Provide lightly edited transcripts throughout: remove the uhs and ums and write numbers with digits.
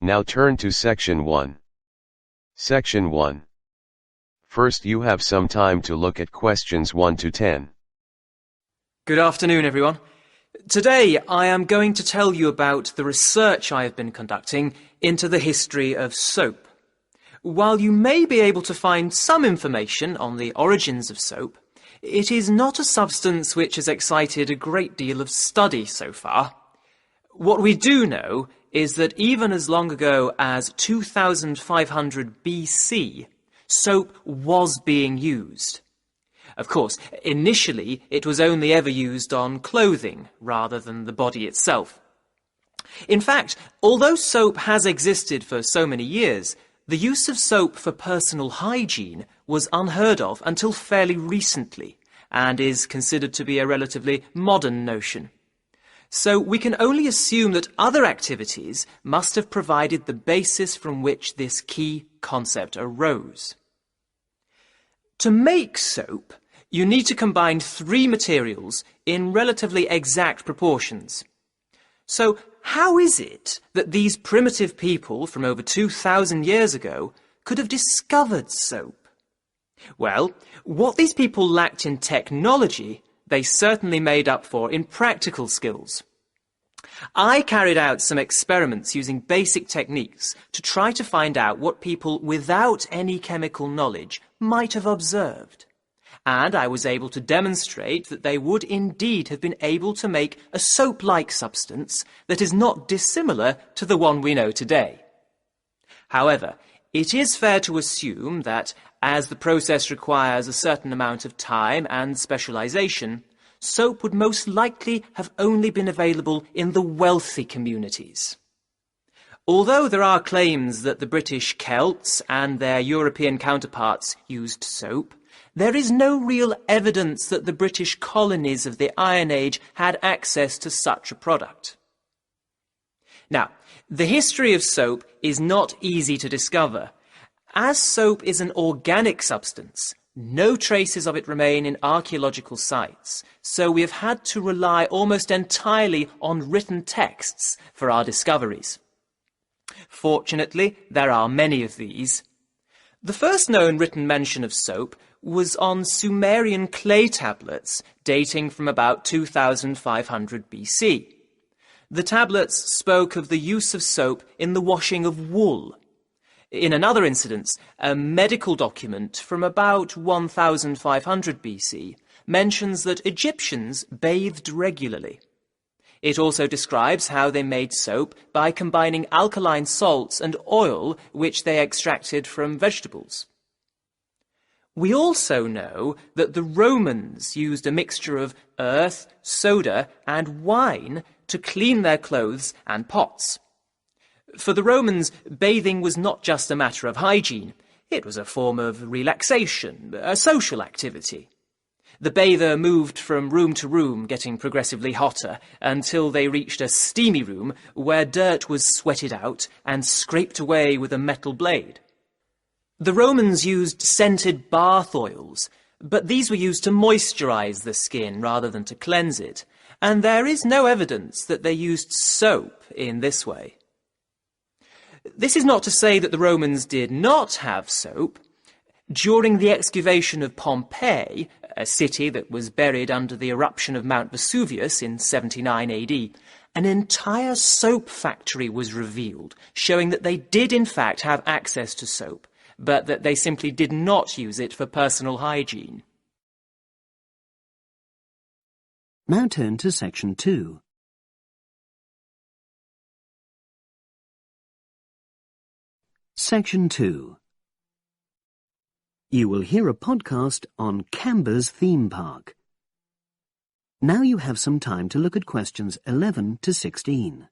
Now turn to Section 1. Section 1. First you have some time to look at questions 1 to 10. Good afternoon, everyone. Today I am going to tell you about the research I have been conducting into the history of soap. While you may be able to find some information on the origins of soap, it is not a substance which has excited a great deal of study so far. What we do know is that even as long ago as 2500 BC, soap was being used. Of course, initially it was only ever used on clothing rather than the body itself. In fact, although soap has existed for so many years, the use of soap for personal hygiene was unheard of until fairly recently, and is considered to be a relatively modern notion. So we can only assume that other activities must have provided the basis from which this key concept arose. To make soap, you need to combine 3 materials in relatively exact proportions. So how is it that these primitive people from over 2,000 years ago could have discovered soap? Well, what these people lacked in technology, they certainly made up for in practical skills. I carried out some experiments using basic techniques to try to find out what people without any chemical knowledge might have observed. And I was able to demonstrate that they would indeed have been able to make a soap-like substance that is not dissimilar to the one we know today. However, it is fair to assume that, as the process requires a certain amount of time and specialization, soap would most likely have only been available in the wealthy communities. Although there are claims that the British Celts and their European counterparts used soap, there is no real evidence that the British colonies of the Iron Age had access to such a product. Now, the history of soap is not easy to discover. As soap is an organic substance, no traces of it remain in archaeological sites, so we have had to rely almost entirely on written texts for our discoveries. Fortunately, there are many of these. The first known written mention of soap was on Sumerian clay tablets dating from about 2500 BC. The tablets spoke of the use of soap in the washing of wool. In another incident, a medical document from about 1500 BC mentions that Egyptians bathed regularly. It also describes how they made soap by combining alkaline salts and oil which they extracted from vegetables. We also know that the Romans used a mixture of earth, soda, and wine to clean their clothes and pots. For the Romans, bathing was not just a matter of hygiene. It was a form of relaxation, a social activity. The bather moved from room to room, getting progressively hotter, until they reached a steamy room where dirt was sweated out and scraped away with a metal blade. The Romans used scented bath oils, but these were used to moisturize the skin rather than to cleanse it, and there is no evidence that they used soap in this way. This is not to say that the Romans did not have soap. During the excavation of Pompeii, a city that was buried under the eruption of Mount Vesuvius in 79 AD, an entire soap factory was revealed, showing that they did in fact have access to soap, but that they simply did not use it for personal hygiene. Now turn to Section 2. Section 2. You will hear a podcast on Camber's theme park. Now you have some time to look at questions 11 to 16.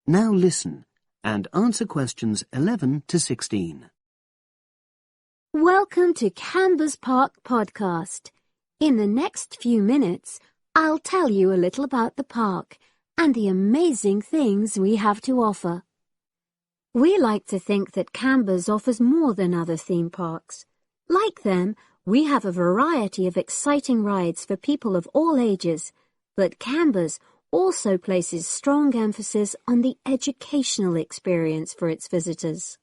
Now listen and answer questions 11 to 16. Welcome to Camber's Park podcast. In the next few minutes, I'll tell you a little about the park and the amazing things we have to offer. We like to think that Camber's offers more than other theme parks. Like them, we have a variety of exciting rides for people of all ages, but Camber's also places strong emphasis on the educational experience for its visitors.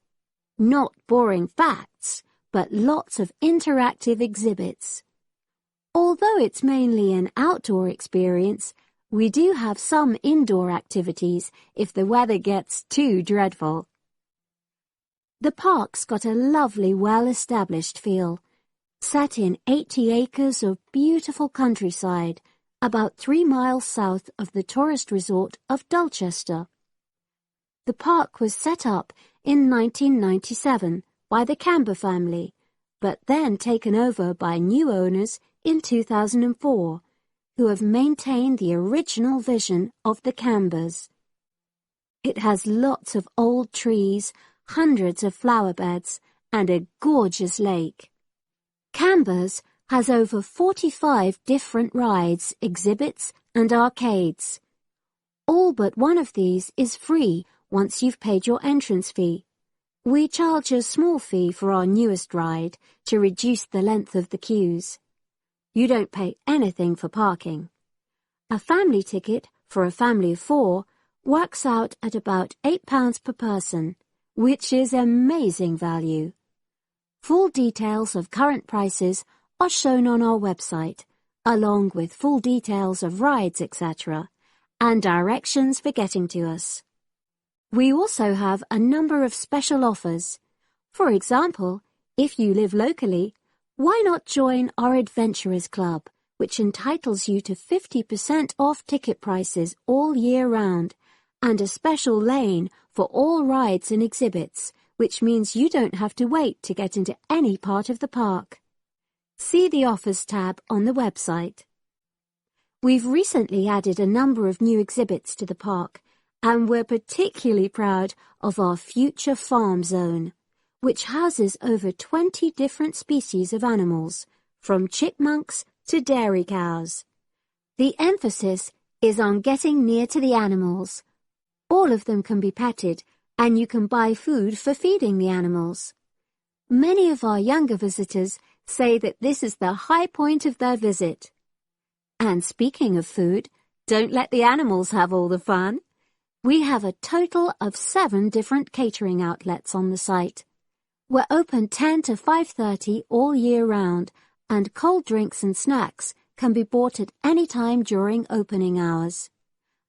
Not boring facts, but lots of interactive exhibits. Although it's mainly an outdoor experience, we do have some indoor activities if the weather gets too dreadful. The park's got a lovely, well-established feel, set in 80 acres of beautiful countryside, about 3 miles south of the tourist resort of Dulchester. The park was set up in 1997 by the Camber family, but then taken over by new owners in 2004, who have maintained the original vision of the Cambers. It has lots of old trees, hundreds of flower beds, and a gorgeous lake. Camber's has over 45 different rides, exhibits, and arcades. All but one of these is free once you've paid your entrance fee. We charge a small fee for our newest ride to reduce the length of the queues. You don't pay anything for parking. A family ticket for a family of 4 works out at about £8 per person, which is amazing value. Full details of current prices are shown on our website, along with full details of rides, etc., and directions for getting to us. We also have a number of special offers. For example, if you live locally, why not join our Adventurers Club, which entitles you to 50% off ticket prices all year round, and a special lane for all rides and exhibits, which means you don't have to wait to get into any part of the park. See the Offers tab on the website. We've recently added a number of new exhibits to the park, and we're particularly proud of our Future Farm Zone, which houses over 20 different species of animals, from chipmunks to dairy cows. The emphasis is on getting near to the animals. All of them can be petted, and you can buy food for feeding the animals. Many of our younger visitors say that this is the high point of their visit. And speaking of food, don't let the animals have all the fun. We have a total of 7 different catering outlets on the site. We're open 10 to 5:30 all year round, and cold drinks and snacks can be bought at any time during opening hours.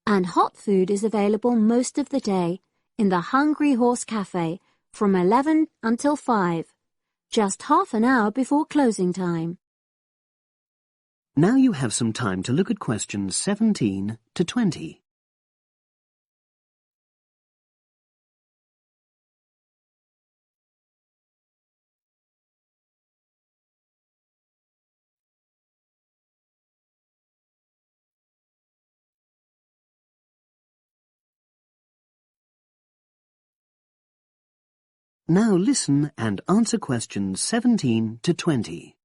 And hot food is available most of the day in the Hungry Horse Cafe from 11 until 5, just half an hour before closing time. Now you have some time to look at questions 17 to 20. Now listen and answer questions 17 to 20.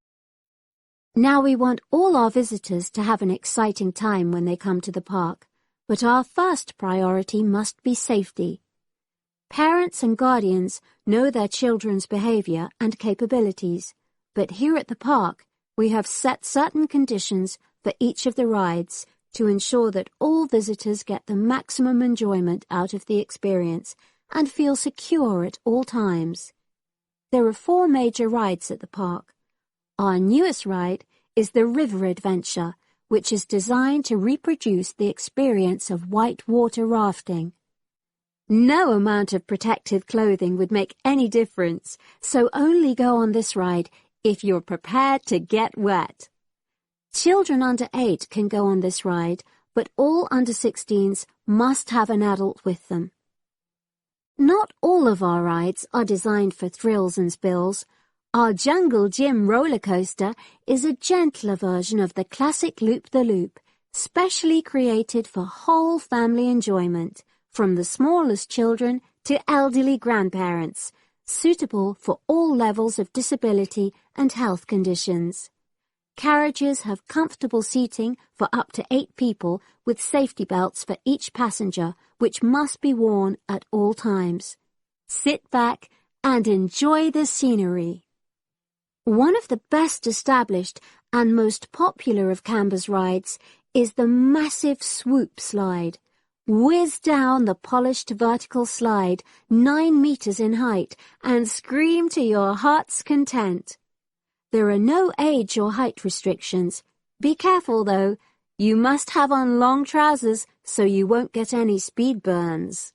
Now we want all our visitors to have an exciting time when they come to the park, but our first priority must be safety. Parents and guardians know their children's behavior and capabilities, but here at the park we have set certain conditions for each of the rides to ensure that all visitors get the maximum enjoyment out of the experience and feel secure at all times. There are 4 major rides at the park. Our newest ride is the River Adventure, which is designed to reproduce the experience of whitewater rafting. No amount of protective clothing would make any difference, so only go on this ride if you're prepared to get wet. Children under 8 can go on this ride, but all under 16s must have an adult with them. Not all of our rides are designed for thrills and spills. Our Jungle Gym roller coaster is a gentler version of the classic Loop-the-Loop, specially created for whole family enjoyment, from the smallest children to elderly grandparents, suitable for all levels of disability and health conditions. Carriages have comfortable seating for up to 8 people with safety belts for each passenger, which must be worn at all times. Sit back and enjoy the scenery. One of the best established and most popular of Camber's rides is the massive swoop slide. Whiz down the polished vertical slide 9 meters in height and scream to your heart's content. There are no age or height restrictions. Be careful though, you must have on long trousers so you won't get any speed burns.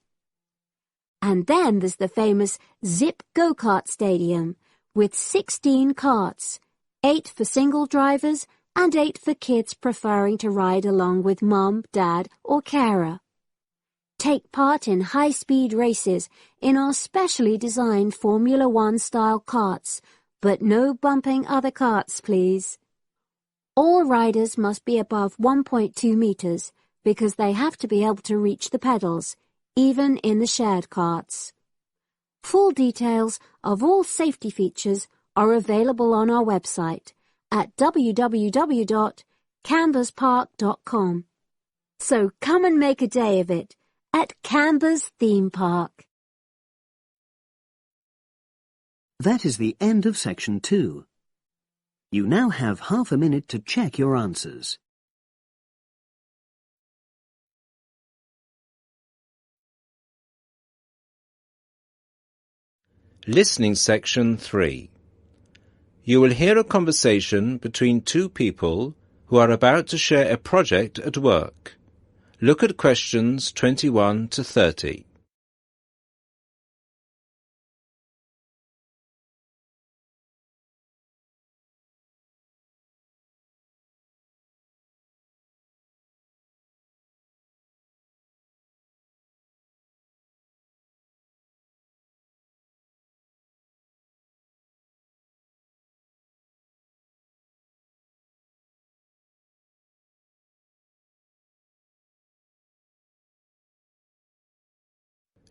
And then there's the famous Zip Go-Kart Stadium with 16 karts, 8 for single drivers and 8 for kids preferring to ride along with mum, dad or carer. Take part in high-speed races in our specially designed Formula One style karts, but no bumping other karts, please. All riders must be above 1.2 meters because they have to be able to reach the pedals, even in the shared karts. Full details of all safety features are available on our website at www.camberspark.com. So come and make a day of it at Camber's theme park. That is the end of section 2. You now have half a minute to check your answers. Listening section 3. You will hear a conversation between 2 people who are about to share a project at work. Look at questions 21 to 30.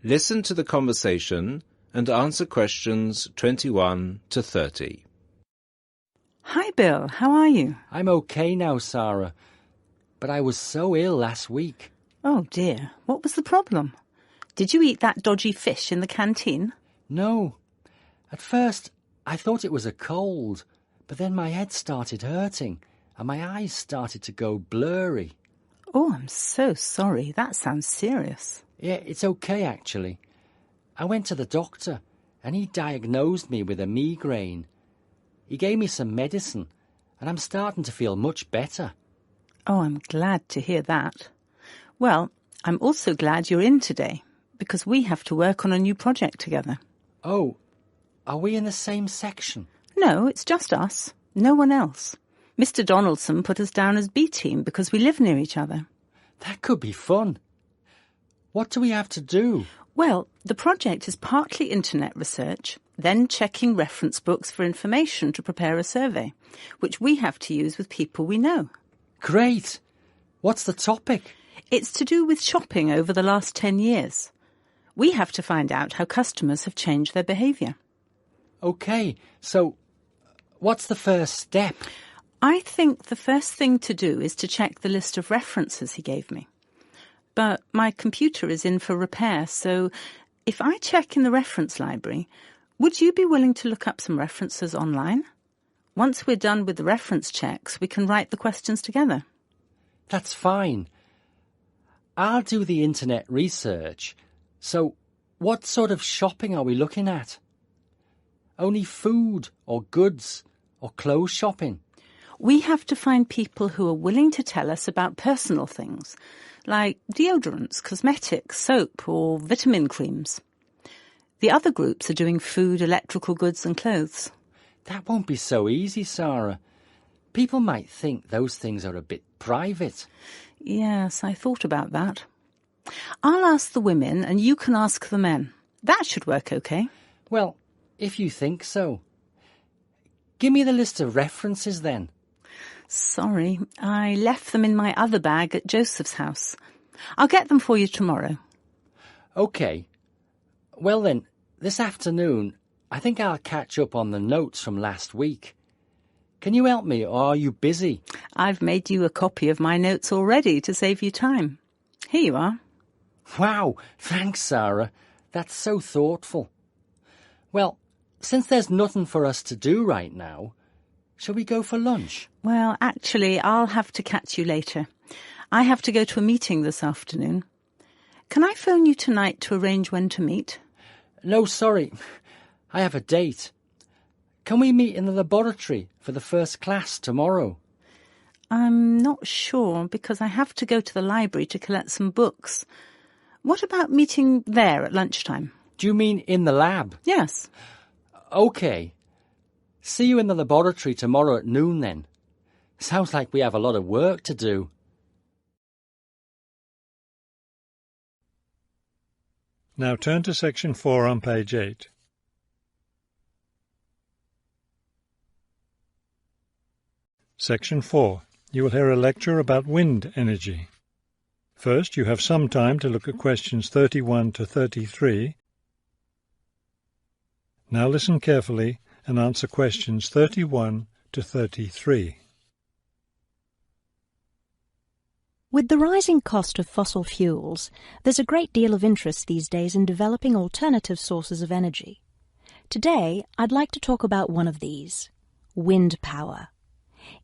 Listen to the conversation and answer questions 21 to 30. Hi, Bill. How are you? I'm okay now, Sarah, but I was so ill last week. Oh, dear. What was the problem? Did you eat that dodgy fish in the canteen? No. At first, I thought it was a cold, but then my head started hurting and my eyes started to go blurry. Oh, I'm so sorry. That sounds serious. Yeah, it's okay, actually. I went to the doctor and he diagnosed me with a migraine. He gave me some medicine and I'm starting to feel much better. Oh, I'm glad to hear that. Well, I'm also glad you're in today because we have to work on a new project together. Oh, are we in the same section? No, it's just us. No one else. Mr. Donaldson put us down as B team because we live near each other. That could be fun. What do we have to do? Well, the project is partly internet research, then checking reference books for information to prepare a survey, which we have to use with people we know. Great! What's the topic? It's to do with shopping over the last 10 years. We have to find out how customers have changed their behaviour. OK, so what's the first step? I think the first thing to do is to check the list of references he gave me. But my computer is in for repair, so if I check in the reference library, would you be willing to look up some references online? Once we're done with the reference checks, we can write the questions together. That's fine. I'll do the internet research. So, what sort of shopping are we looking at? Only food or goods or clothes shopping? We have to find people who are willing to tell us about personal things, like deodorants, cosmetics, soap or vitamin creams. The other groups are doing food, electrical goods and clothes. That won't be so easy, Sarah. People might think those things are a bit private. Yes, I thought about that. I'll ask the women and you can ask the men. That should work okay. Well, if you think so. Give me the list of references then. Sorry, I left them in my other bag at Joseph's house. I'll get them for you tomorrow. OK. Well then, this afternoon, I think I'll catch up on the notes from last week. Can you help me, or are you busy? I've made you a copy of my notes already to save you time. Here you are. Wow, thanks, Sarah. That's so thoughtful. Well, since there's nothing for us to do right now, shall we go for lunch? Well, actually, I'll have to catch you later. I have to go to a meeting this afternoon. Can I phone you tonight to arrange when to meet? No, sorry. I have a date. Can we meet in the laboratory for the first class tomorrow? I'm not sure because I have to go to the library to collect some books. What about meeting there at lunchtime? Do you mean in the lab? Yes. OK. See you in the laboratory tomorrow at noon then. Sounds like we have a lot of work to do. Now turn to section 4 on page 8. Section 4. You will hear a lecture about wind energy. First, you have some time to look at questions 31 to 33. Now listen carefully and answer questions 31 to 33. With the rising cost of fossil fuels, there's a great deal of interest these days in developing alternative sources of energy. Today, I'd like to talk about one of these, wind power.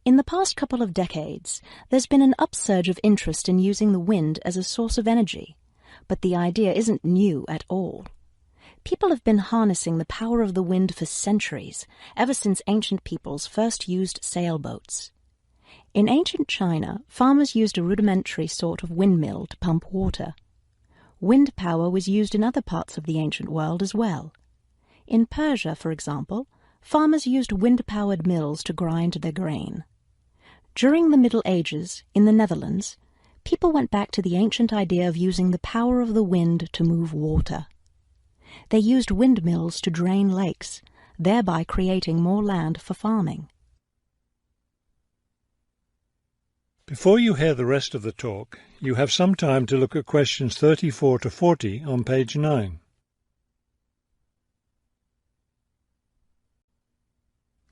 In the past couple of decades, there's been an upsurge of interest in using the wind as a source of energy, but the idea isn't new at all. People have been harnessing the power of the wind for centuries, ever since ancient peoples first used sailboats. In ancient China, farmers used a rudimentary sort of windmill to pump water. Wind power was used in other parts of the ancient world as well. In Persia, for example, farmers used wind-powered mills to grind their grain. During the Middle Ages, in the Netherlands, people went back to the ancient idea of using the power of the wind to move water. They used windmills to drain lakes, thereby creating more land for farming. Before you hear the rest of the talk, you have some time to look at questions 34 to 40 on page 9.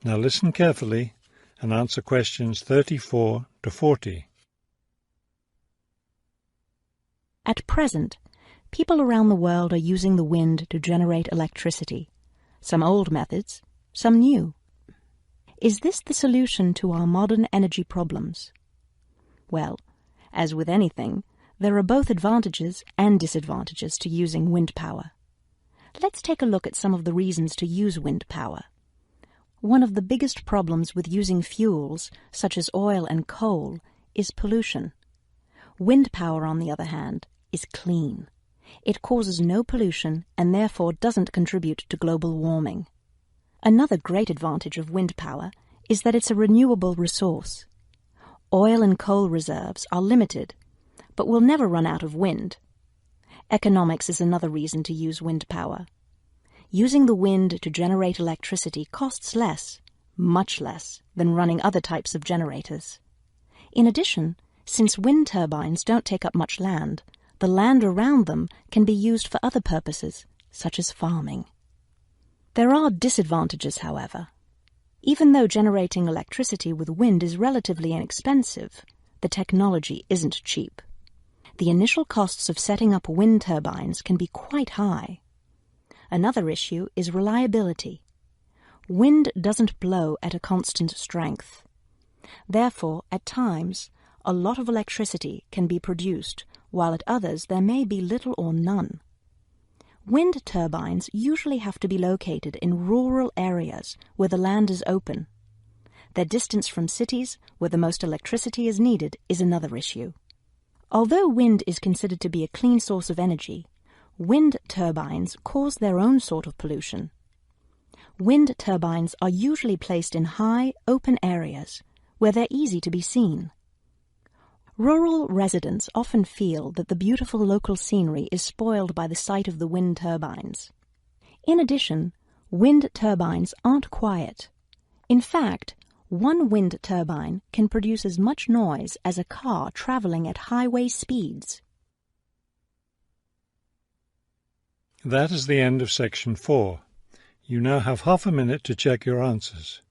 Now listen carefully and answer questions 34 to 40. At present, people around the world are using the wind to generate electricity, some old methods, some new. Is this the solution to our modern energy problems? Well, as with anything, there are both advantages and disadvantages to using wind power. Let's take a look at some of the reasons to use wind power. One of the biggest problems with using fuels, such as oil and coal, is pollution. Wind power, on the other hand, is clean. It causes no pollution and therefore doesn't contribute to global warming. Another great advantage of wind power is that it's a renewable resource. Oil and coal reserves are limited, but will never run out of wind. Economics is another reason to use wind power. Using the wind to generate electricity costs less, much less, than running other types of generators. In addition, since wind turbines don't take up much land, the land around them can be used for other purposes, such as farming. There are disadvantages, however. Even though generating electricity with wind is relatively inexpensive, the technology isn't cheap. The initial costs of setting up wind turbines can be quite high. Another issue is reliability. Wind doesn't blow at a constant strength. Therefore, at times, a lot of electricity can be produced, while at others there may be little or none. Wind turbines usually have to be located in rural areas where the land is open. Their distance from cities, where the most electricity is needed, is another issue. Although wind is considered to be a clean source of energy, wind turbines cause their own sort of pollution. Wind turbines are usually placed in high, open areas where they're easy to be seen. Rural residents often feel that the beautiful local scenery is spoiled by the sight of the wind turbines. In addition, wind turbines aren't quiet. In fact, one wind turbine can produce as much noise as a car traveling at highway speeds. That is the end of section 4. You now have half a minute to check your answers.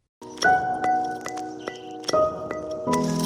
you.